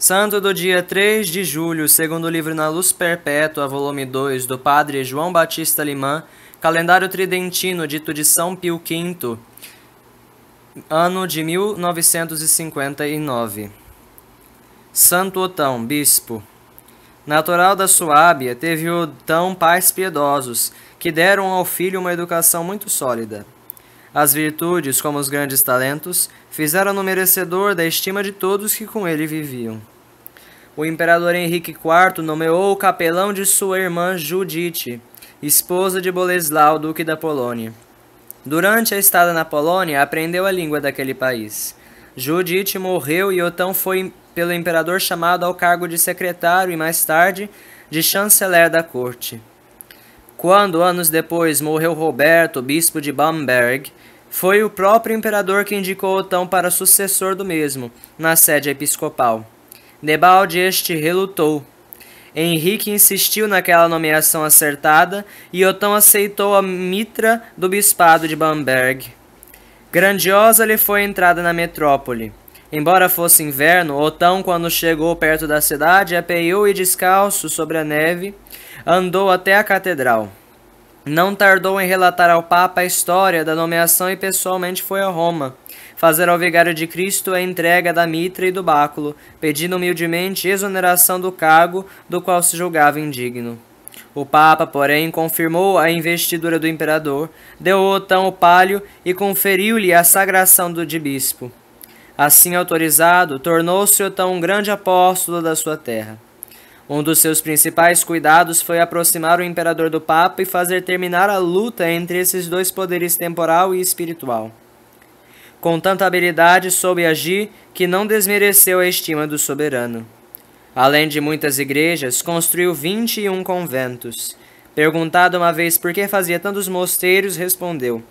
Santo do dia 3 de julho, segundo o livro Na Luz Perpétua, volume 2, do padre João Batista Limã, calendário tridentino, dito de São Pio V, ano de 1959. Santo Otão, bispo. Natural da Suábia, teve Otão pais piedosos, que deram ao filho uma educação muito sólida. As virtudes, como os grandes talentos, fizeram-no merecedor da estima de todos que com ele viviam. O imperador Henrique IV nomeou o capelão de sua irmã Judite, esposa de Boleslau, duque da Polônia. Durante a estada na Polônia, aprendeu a língua daquele país. Judite morreu e Otão foi pelo imperador chamado ao cargo de secretário e, mais tarde, de chanceler da corte. Quando, anos depois, morreu Roberto, bispo de Bamberg, foi o próprio imperador que indicou Otão para sucessor do mesmo, na sede episcopal. Debalde este relutou. Henrique insistiu naquela nomeação acertada e Otão aceitou a mitra do bispado de Bamberg. Grandiosa lhe foi a entrada na metrópole. Embora fosse inverno, Otão, quando chegou perto da cidade, apeou e descalço sobre a neve, andou até a catedral. Não tardou em relatar ao Papa a história da nomeação e pessoalmente foi a Roma, fazer ao vigário de Cristo a entrega da mitra e do báculo, pedindo humildemente exoneração do cargo do qual se julgava indigno. O Papa, porém, confirmou a investidura do imperador, deu a Otão o pálio e conferiu-lhe a sagração de bispo. Assim autorizado, tornou-se Otão um grande apóstolo da sua terra. Um dos seus principais cuidados foi aproximar o imperador do Papa e fazer terminar a luta entre esses dois poderes temporal e espiritual. Com tanta habilidade soube agir que não desmereceu a estima do soberano. Além de muitas igrejas, construiu 21 conventos. Perguntado uma vez por que fazia tantos mosteiros, respondeu: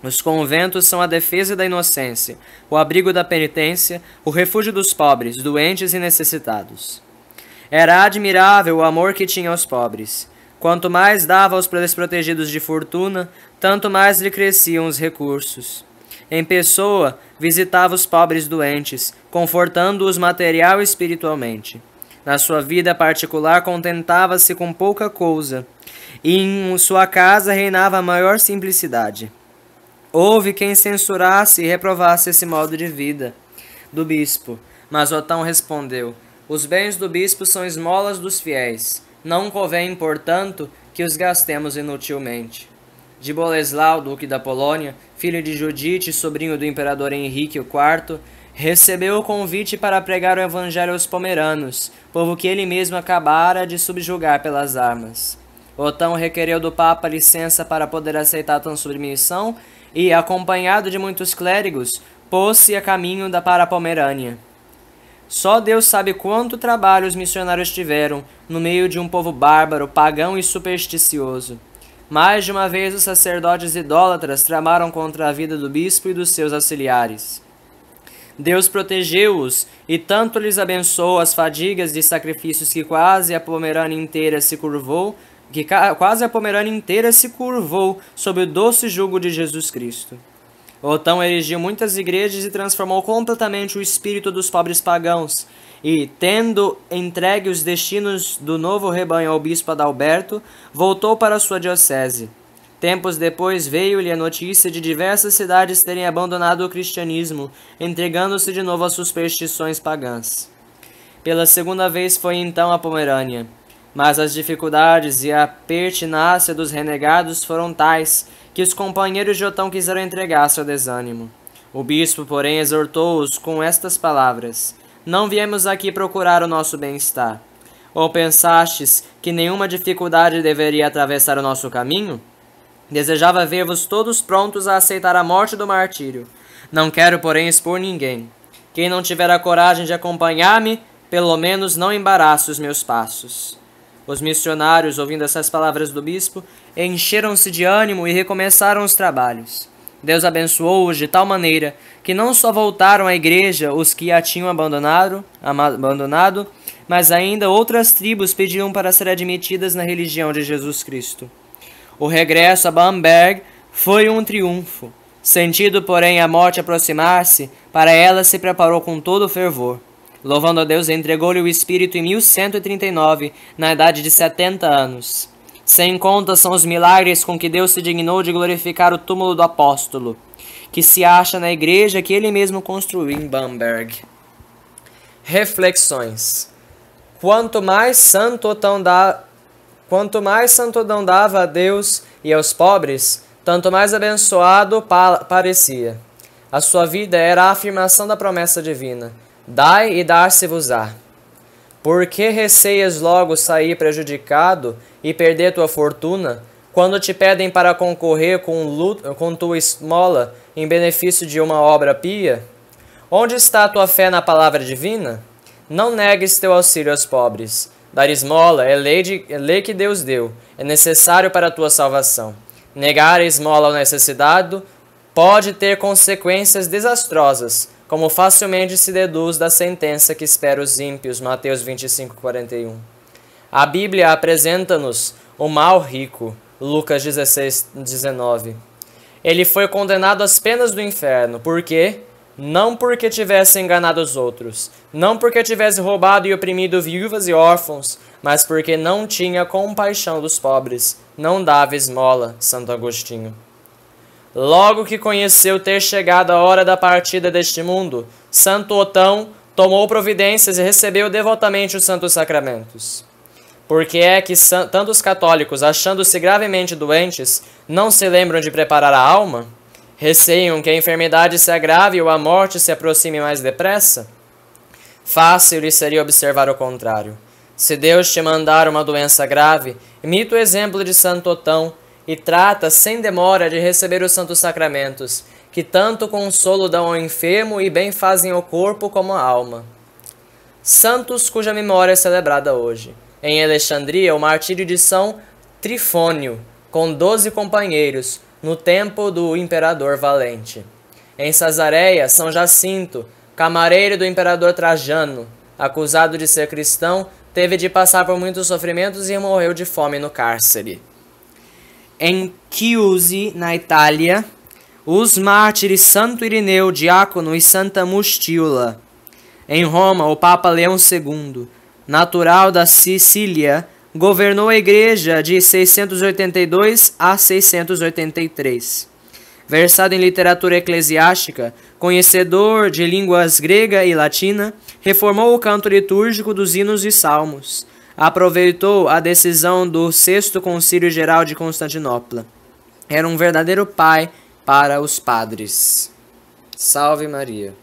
os conventos são a defesa da inocência, o abrigo da penitência, o refúgio dos pobres, doentes e necessitados. Era admirável o amor que tinha aos pobres. Quanto mais dava aos desprotegidos de fortuna, tanto mais lhe cresciam os recursos. Em pessoa, visitava os pobres doentes, confortando-os material e espiritualmente. Na sua vida particular, contentava-se com pouca coisa, e em sua casa reinava a maior simplicidade. Houve quem censurasse e reprovasse esse modo de vida do bispo, mas Otão respondeu: os bens do bispo são esmolas dos fiéis. Não convém, portanto, que os gastemos inutilmente. De Boleslau, duque da Polônia, filho de Judite e sobrinho do imperador Henrique IV, recebeu o convite para pregar o evangelho aos pomeranos, povo que ele mesmo acabara de subjugar pelas armas. Otão requereu do Papa licença para poder aceitar tão submissão e, acompanhado de muitos clérigos, pôs-se a caminho para a Pomerânia. Só Deus sabe quanto trabalho os missionários tiveram no meio de um povo bárbaro, pagão e supersticioso. Mais de uma vez os sacerdotes idólatras tramaram contra a vida do bispo e dos seus auxiliares. Deus protegeu-os e tanto lhes abençoou as fadigas de sacrifícios que quase a Pomerânia inteira se curvou sob o doce jugo de Jesus Cristo. Otão erigiu muitas igrejas e transformou completamente o espírito dos pobres pagãos, e, tendo entregue os destinos do novo rebanho ao bispo Adalberto, voltou para sua diocese. Tempos depois veio-lhe a notícia de diversas cidades terem abandonado o cristianismo, entregando-se de novo às superstições pagãs. Pela segunda vez foi então a Pomerânia, mas as dificuldades e a pertinácia dos renegados foram tais que os companheiros de Otão quiseram entregar-se ao desânimo. O bispo, porém, exortou-os com estas palavras: não viemos aqui procurar o nosso bem-estar. Ou pensastes que nenhuma dificuldade deveria atravessar o nosso caminho? Desejava ver-vos todos prontos a aceitar a morte do martírio. Não quero, porém, expor ninguém. Quem não tiver a coragem de acompanhar-me, pelo menos não embarace os meus passos. Os missionários, ouvindo essas palavras do bispo, encheram-se de ânimo e recomeçaram os trabalhos. Deus abençoou-os de tal maneira que não só voltaram à igreja os que a tinham abandonado, mas ainda outras tribos pediam para ser admitidas na religião de Jesus Cristo. O regresso a Bamberg foi um triunfo. Sentido, porém, a morte aproximar-se, para ela se preparou com todo o fervor. Louvando a Deus, entregou-lhe o Espírito em 1139, na idade de 70 anos. Sem conta são os milagres com que Deus se dignou de glorificar o túmulo do apóstolo, que se acha na igreja que ele mesmo construiu em Bamberg. Reflexões. Quanto mais santidão dava a Deus e aos pobres, tanto mais abençoado parecia. A sua vida era a afirmação da promessa divina: dai e dar-se-vos-á. Por que receias logo sair prejudicado e perder tua fortuna, quando te pedem para concorrer com tua esmola em benefício de uma obra pia? Onde está a tua fé na palavra divina? Não negues teu auxílio aos pobres. Dar esmola é lei que Deus deu, é necessário para a tua salvação. Negar a esmola ao necessitado pode ter consequências desastrosas, como facilmente se deduz da sentença que espera os ímpios, Mateus 25:41. A Bíblia apresenta-nos o mal rico, Lucas 16:19. Ele foi condenado às penas do inferno, por quê? Não porque tivesse enganado os outros, não porque tivesse roubado e oprimido viúvas e órfãos, mas porque não tinha compaixão dos pobres, não dava esmola, Santo Agostinho. Logo que conheceu ter chegado a hora da partida deste mundo, Santo Otão tomou providências e recebeu devotamente os santos sacramentos. Porque é que tantos católicos, achando-se gravemente doentes, não se lembram de preparar a alma? Receiam que a enfermidade se agrave ou a morte se aproxime mais depressa? Fácil lhe seria observar o contrário. Se Deus te mandar uma doença grave, imita o exemplo de Santo Otão e trata sem demora de receber os santos sacramentos, que tanto consolo dão ao enfermo e bem fazem ao corpo como à alma. Santos cuja memória é celebrada hoje. Em Alexandria, o martírio de São Trifônio, com 12 companheiros, no tempo do imperador Valente. Em Cesareia, São Jacinto, camareiro do imperador Trajano, acusado de ser cristão, teve de passar por muitos sofrimentos e morreu de fome no cárcere. Em Chiusi, na Itália, os mártires Santo Irineu, Diácono e Santa Mustiula. Em Roma, o Papa Leão II, natural da Sicília, governou a igreja de 682 a 683. Versado em literatura eclesiástica, conhecedor de línguas grega e latina, reformou o canto litúrgico dos hinos e salmos. Aproveitou a decisão do Sexto Concílio Geral de Constantinopla. Era um verdadeiro pai para os padres. Salve Maria!